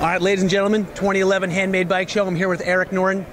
All right, ladies and gentlemen, 2011 Handmade Bike Show. I'm here with Eric Noren,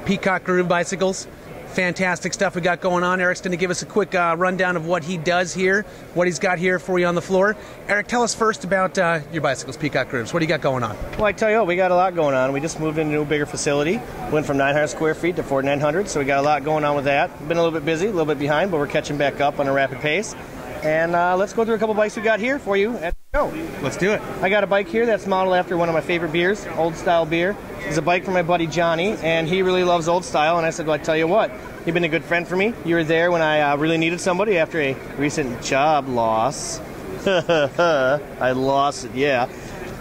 Peacock Groove Bicycles. Fantastic stuff we got going on. Eric's going to give us a quick rundown of what he does here, what he's got here for you on the floor. Eric, tell us first about your bicycles, Peacock Grooves. What do you got going on? Well, I tell you what, we got a lot going on. We just moved into a new, bigger facility. Went from 900 square feet to 4,900, so we got a lot going on with that. Been a little bit busy, a little bit behind, but we're catching back up on a rapid pace. And let's go through a couple bikes we got here for you at the show. Let's do it. I got a bike here that's modeled after one of my favorite beers, Old Style beer. It's a bike for my buddy Johnny, and he really loves Old Style. And I said, well, I tell you what, you've been a good friend for me. You were there when I really needed somebody after a recent job loss. I lost it, yeah.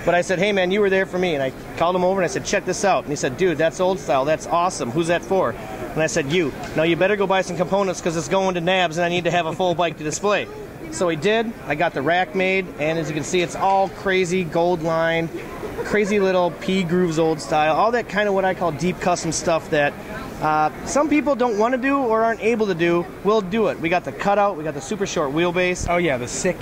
But I said, hey man, you were there for me. And I called him over and I said, check this out. And he said, dude, that's Old Style. That's awesome. Who's that for? And I said, you. Now you better go buy some components because it's going to NAHBS and I need to have a full bike to display. So he did. I got the rack made, and as you can see, it's all crazy gold line, crazy little P grooves Old Style, all that kind of what I call deep custom stuff that some people don't want to do or aren't able to do. We'll do it. We got the cutout, we got the super short wheelbase. Oh yeah, the sick,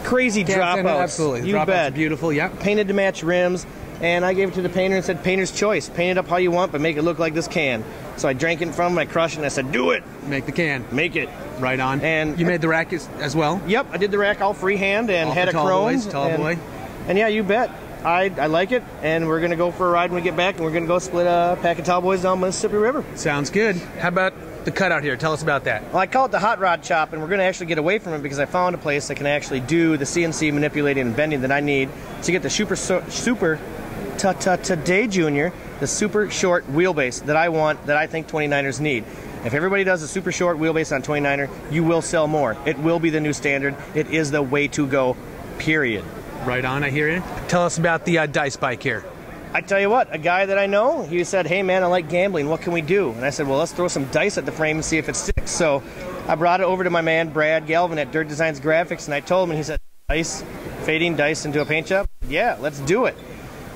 crazy dropouts. Absolutely, the you dropouts bet. are beautiful. Yeah, painted to match rims, and I gave it to the painter and said, painter's choice. Paint it up how you want, but make it look like this can. So I drank it from him, I crushed it, and I said, do it. Make the can. Make it. Right on. And you made the rack as well? Yep, I did the rack all freehand and had it chromed. Tall boy. And yeah, you bet. I like it, and we're going to go for a ride when we get back, and we're going to go split a pack of tall boys down Mississippi River. Sounds good. How about the cutout here? Tell us about that. Well, I call it the hot rod chop, and we're going to actually get away from it because I found a place that can actually do the CNC manipulating and bending that I need to get the today Junior, the super short wheelbase that I want, that I think 29ers need. If everybody does a super short wheelbase on 29er, you will sell more. It will be the new standard. It is the way to go, period. Right on, I hear you. Tell us about the dice bike here. I tell you what, a guy that I know, he said, hey man, I like gambling, what can we do? And I said, well, let's throw some dice at the frame and see if it sticks. So I brought it over to my man, Brad Galvin at Dirt Designs Graphics, and I told him, and he said, dice, fading dice into a paint job? Yeah, let's do it.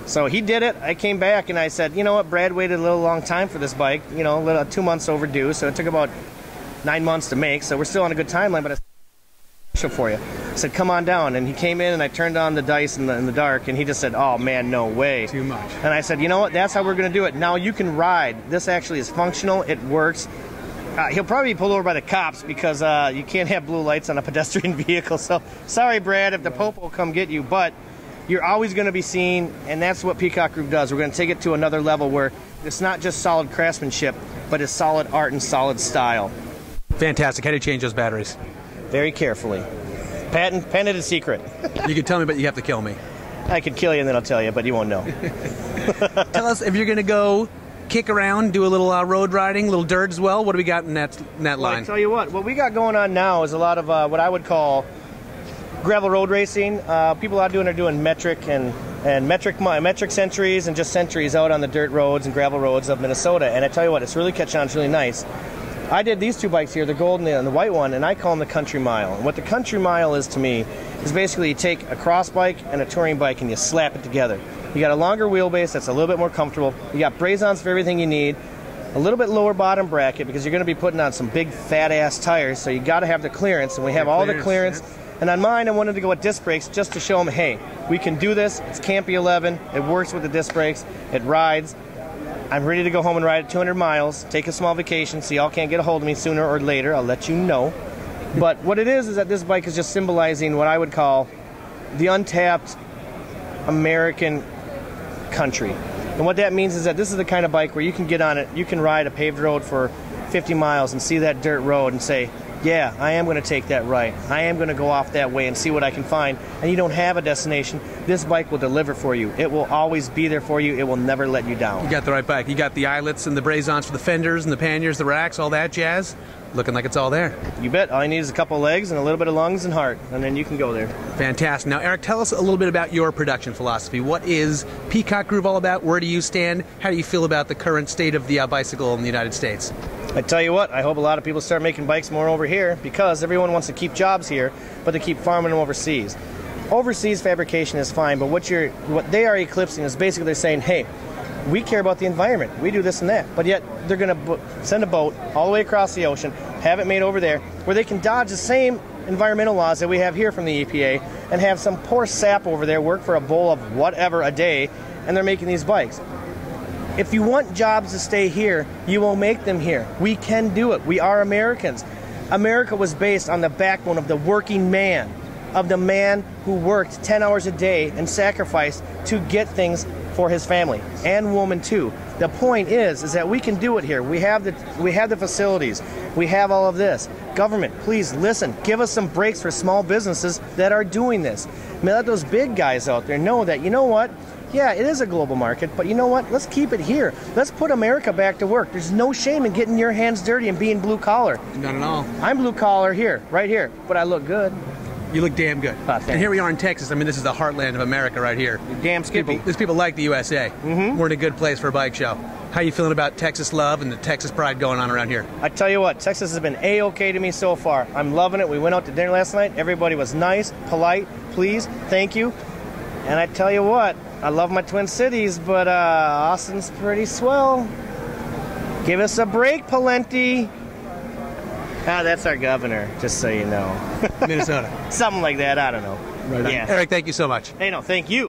So he did it. I came back and I said, you know what, Brad waited a little long time for this bike, you know, 2 months overdue, so it took about 9 months to make, so we're still on a good timeline, but it's for you. I said, come on down, and he came in and I turned on the dice in the dark, and he just said, oh man, no way. Too much. And I said, you know what, that's how we're going to do it. Now you can ride. This actually is functional. It works. He'll probably be pulled over by the cops because you can't have blue lights on a pedestrian vehicle, so sorry, Brad, if the Pope will come get you, but you're always going to be seen, and that's what Peacock Group does. We're going to take it to another level where it's not just solid craftsmanship, but it's solid art and solid style. Fantastic. How do you change those batteries? Very carefully. Patented secret. You can tell me, but you have to kill me. I could kill you and then I'll tell you, but you won't know. Tell us, if you're going to go kick around, do a little road riding, a little dirt as well, what do we got in that line? Well, I tell you what we got going on now is a lot of what I would call gravel road racing. People out are doing metric centuries and just centuries out on the dirt roads and gravel roads of Minnesota. And I tell you what, it's really catching on. It's really nice. I did these two bikes here, the gold and the white one, and I call them the Country Mile. And what the Country Mile is to me is basically you take a cross bike and a touring bike and you slap it together. You got a longer wheelbase that's a little bit more comfortable. You got braze-ons for everything you need. A little bit lower bottom bracket because you're going to be putting on some big fat-ass tires, so you got to have the clearance, and we have all the clearance. Yeah. And on mine, I wanted to go with disc brakes just to show them, hey, we can do this. It's Campy 11. It works with the disc brakes. It rides. I'm ready to go home and ride at 200 miles, take a small vacation, so y'all can't get a hold of me sooner or later. I'll let you know. But what it is that this bike is just symbolizing what I would call the untapped American country. And what that means is that this is the kind of bike where you can get on it, you can ride a paved road for 50 miles and see that dirt road and say, yeah, I am going to take that right. I am going to go off that way and see what I can find. And you don't have a destination. This bike will deliver for you. It will always be there for you. It will never let you down. You got the right bike. You got the eyelets and the braze-ons for the fenders and the panniers, the racks, all that jazz. Looking like it's all there. You bet. All you need is a couple of legs and a little bit of lungs and heart, and then you can go there. Fantastic. Now, Eric, tell us a little bit about your production philosophy. What is Peacock Groove all about? Where do you stand? How do you feel about the current state of the bicycle in the United States? I tell you what, I hope a lot of people start making bikes more over here because everyone wants to keep jobs here, but they keep farming them overseas. Overseas fabrication is fine, but what they are eclipsing is basically they're saying, hey, we care about the environment. We do this and that. But yet they're going to send a boat all the way across the ocean, have it made over there, where they can dodge the same environmental laws that we have here from the EPA and have some poor sap over there work for a bowl of whatever a day, and they're making these bikes. If you want jobs to stay here, you will make them here. We can do it. We are Americans. America was based on the backbone of the working man, of the man who worked 10 hours a day and sacrificed to get things for his family, and woman too. The point is that we can do it here. We have the facilities. We have all of this. Government, please listen. Give us some breaks for small businesses that are doing this. I mean, let those big guys out there know that, you know what? Yeah, it is a global market, but you know what? Let's keep it here. Let's put America back to work. There's no shame in getting your hands dirty and being blue collar. Not at all. I'm blue collar here, right here, but I look good. You look damn good. Thanks. And here we are in Texas. I mean, this is the heartland of America right here. You're damn skippy. These people like the USA. We're in a good place for a bike show. How you feeling about Texas love and the Texas pride going on around here? I tell you what, Texas has been A-okay to me so far. I'm loving it. We went out to dinner last night. Everybody was nice, polite, please, thank you. And I tell you what, I love my Twin Cities, but Austin's pretty swell. Give us a break, Palenti. Ah, that's our governor, just so you know. Minnesota. Something like that, I don't know. Right on. Yeah. Eric, thank you so much. Hey, no, thank you.